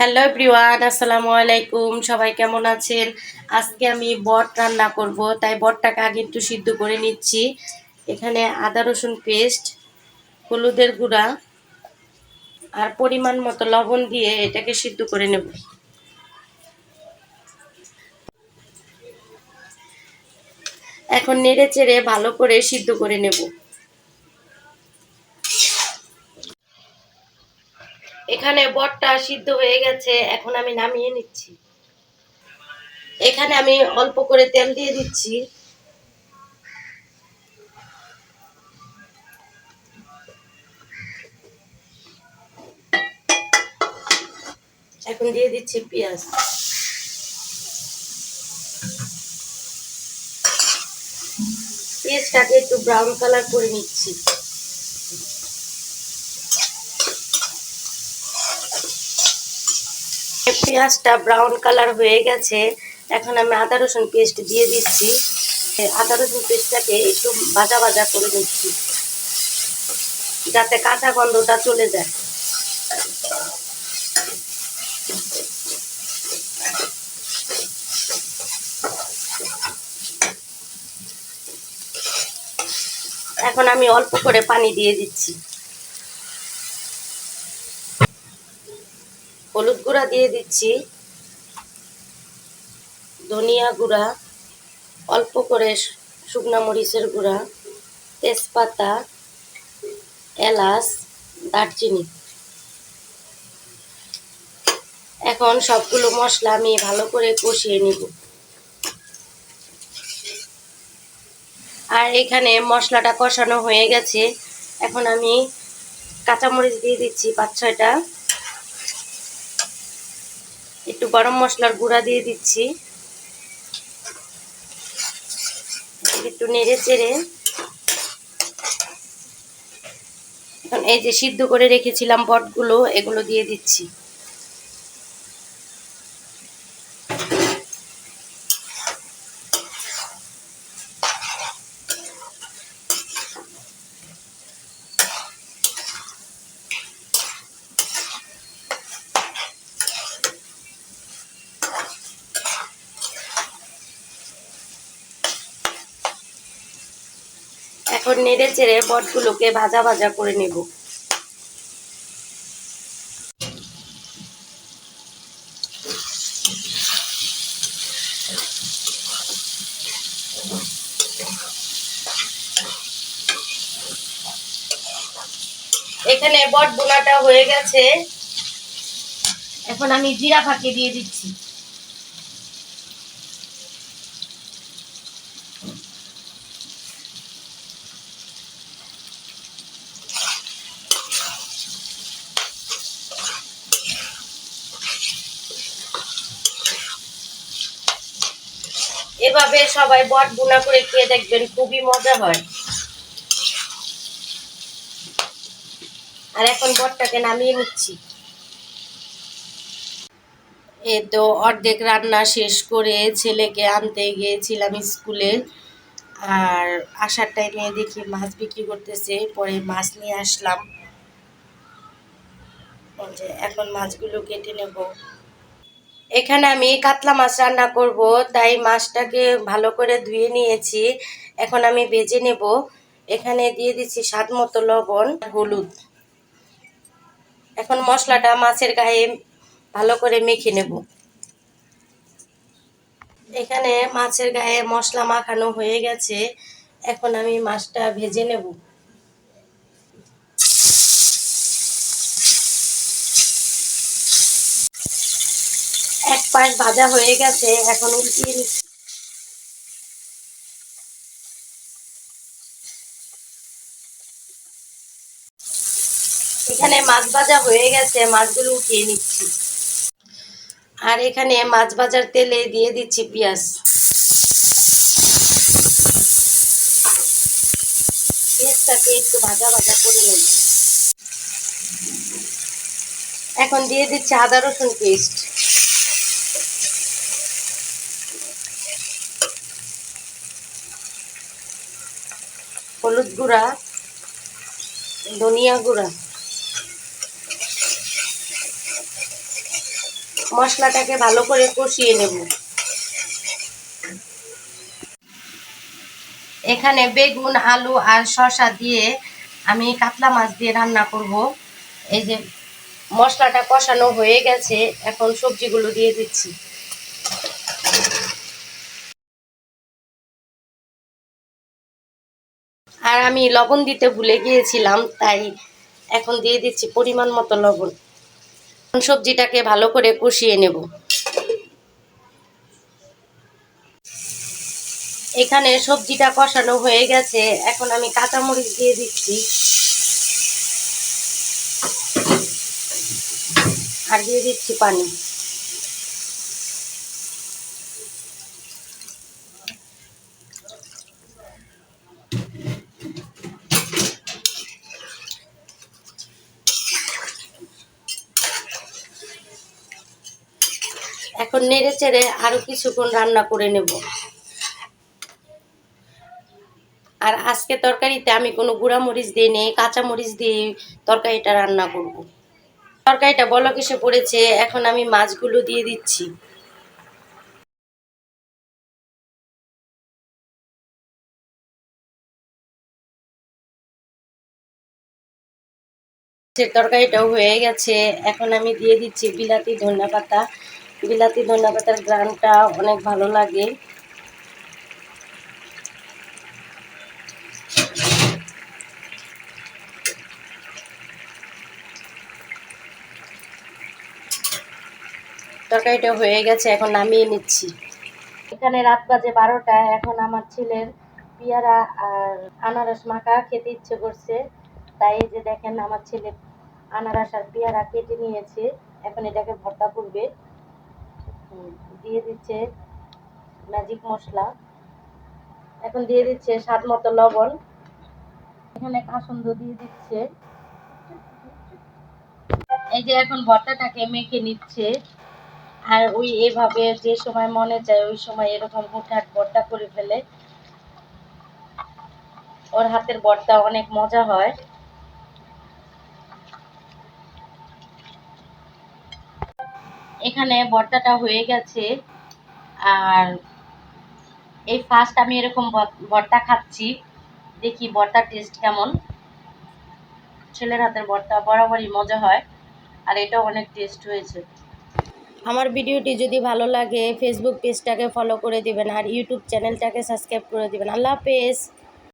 Hello everyone, আসসালামু আলাইকুম। সবাই কেমন আছেন? আজকে আমি বট রান্না করব, তাই বটটাকে আগে একটু সিদ্ধ করে নিচ্ছি। এখানে আদা রসুন পেস্ট, হলুদের গুঁড়া আর পরিমাণ মতো লবণ দিয়ে এটাকে সিদ্ধ করে নেব। এখন নেড়ে চেড়ে ভালো করে সিদ্ধ করে নেব। এখানে বটটা সিদ্ধ হয়ে গেছে, এখন আমি নামিয়ে নিচ্ছি। এখানে আমি অল্প করে তেল দিয়ে দিচ্ছি। এখন দিয়ে দিচ্ছি পেঁয়াজ। পেঁয়াজটাকে একটু ব্রাউন কালার করে নিচ্ছি। পেঁয়াজটা ব্রাউন কালার হয়ে গেছে, এখন আমি আদা রসুন পেস্ট দিয়ে দিচ্ছি। আদা রসুন পেস্টটাকে একটু ভাজা ভাজা করে নিচ্ছি যাতে কাঁচা গন্ধটা চলে যায়। এখন আমি অল্প করে পানি দিয়ে দিচ্ছি। হলুদ গুঁড়া দিয়ে দিচ্ছি, ধনিয়া গুঁড়া, অল্প করে শুকনো মরিচের গুঁড়া, তেজপাতা, এলাচ, দারচিনি। এখন সবগুলো মশলা আমি ভালো করে কষিয়ে নিব। আর এখানে মশলাটা কষানো হয়ে গেছে, এখন আমি কাঁচামরিচ দিয়ে দিচ্ছি 5-6টা, একটু গরম মশলার গুঁড়া দিয়ে দিচ্ছি। একটু নেড়ে চেড়ে এখন এই যে সিদ্ধ করে রেখেছিলাম বটগুলো, এগুলো দিয়ে দিচ্ছি। এখন নেড়ে চেড়ে বটগুলোকে ভাজা ভাজা করে নেব। এখানে বট বোনাটা হয়ে গেছে, এখন আমি জিরা ফাঁকি দিয়ে দিচ্ছি। এভাবে সবাই বট বোনা করে খেয়ে দেখবেন, খুবই মজা হয়। আর এখন বটটাকে নামিয়ে নিচ্ছি। এই তো অর্ধেক রান্না শেষ করে ছেলেকে আনতে গিয়েছিলাম স্কুলে। আর আসার টাইমে দেখি মাছ বিক্রি করতেছে, পরে মাছ নিয়ে আসলাম। এখন মাছগুলো কেটে নেব। এখানে আমি কাতলা মাছ রান্না করব, তাই মাছটাকে ভালো করে ধুয়ে নিয়েছি। এখন আমি ভেজে নেব। এখানে দিয়ে দিচ্ছি স্বাদ মতো লবণ, হলুদ। এখন মশলাটা মাছের গায়ে ভালো করে মেখে নেব। এখানে মাছের গায়ে মশলা মাখানো হয়ে গেছে, এখন আমি মাছটা ভেজে নেব। এক পাশ ভাজা হয়ে গেছে, এখন উল্টিয়ে নিচ্ছি। এখানে মাছ ভাজা হয়ে গেছে, মাছগুলো উঠিয়ে নিচ্ছি। আর এখানে মাছ ভাজার তেলে দিয়ে দিচ্ছি পেঁয়াজ। পেঁয়াজটাকে একটু ভাজা ভাজা করে নেব। এখন দিয়ে দিচ্ছি আদা রসুন পেস্ট, হলুদ গুঁড়া, ধনিয়া গুঁড়া, মশলাটাকে ভালো করে কষিয়ে নেব। এখানে বেগুন, আলু আর শসা দিয়ে আমি কাতলা মাছ দিয়ে রান্না করব। এই যে মশলাটা কষানো হয়ে গেছে, এখন সবজিগুলো দিয়ে দিচ্ছি। আর আমি লবণ দিতে ভুলে গিয়েছিলাম, তাই এখন দিয়ে দিচ্ছি পরিমাণ মতো লবণ। সবজিটাকে ভালো করে কষিয়ে নেব। এখানে সবজিটা কষানো হয়ে গেছে, এখন আমি কাঁচামরিচ দিয়ে দিচ্ছি আর দিয়ে দিচ্ছি পানি। এখন নেড়ে চেড়ে আরো কিছুক্ষণ রান্না করে নেব। আর আজকে তরকারিতে আমি কোনো গুঁড়া মরিচ দিই নেই, কাঁচা মরিচ দিয়ে তরকারিটা রান্না করব। তরকারিটা বলক এসে পড়েছে, এখন আমি মাছগুলো দিয়ে দিচ্ছি। তরকারিটাও হয়ে গেছে, এখন আমি দিয়ে দিচ্ছি বিলাতি ধনিয়াপাতা। বিলাতি ধনিয়াপাতার ঘ্রাণটা অনেক ভালো লাগে। তরকারিটা হয়ে গেছে, এখন নামিয়ে নিচ্ছি। এখানে রাত বাজে 12টা, এখন আমার ছেলের পেয়ারা আর আনারস মাখা খেতে ইচ্ছে করছে, তাই এই যে দেখেন আমার ছেলে আনারস আর পেয়ারা কেটে নিয়েছে, এখন এটাকে ভর্তা করবে। দিয়ে দিচ্ছে ম্যাজিক মশলা, এখন দিয়ে দিচ্ছে স্বাদ মতো লবণ, এখানে কাসুন্দ দিয়ে দিচ্ছে। এই যে এখন ভর্তাটাকে মেখে নিচ্ছে। আর ওই এভাবে যে সময় মনে চায় ওই সময় এরকম হুটহাট ভর্তা করে ফেলে। ওর হাতের ভর্তা অনেক মজা হয়। এখানে ভর্তাটা হয়ে গেছে, আর এই ফার্স্ট আমি এরকম ভর্তা খাচ্ছি, দেখি ভর্তার টেস্ট কেমন। ছেলের হাতের ভর্তা বরাবরই মজা হয়, আর এটাও অনেক টেস্ট হয়েছে। আমার ভিডিওটি যদি ভালো লাগে ফেসবুক পেজটাকে ফলো করে দিবেন আর ইউটিউব চ্যানেলটাকে সাবস্ক্রাইব করে দিবেন। আল্লাহ হাফেজ।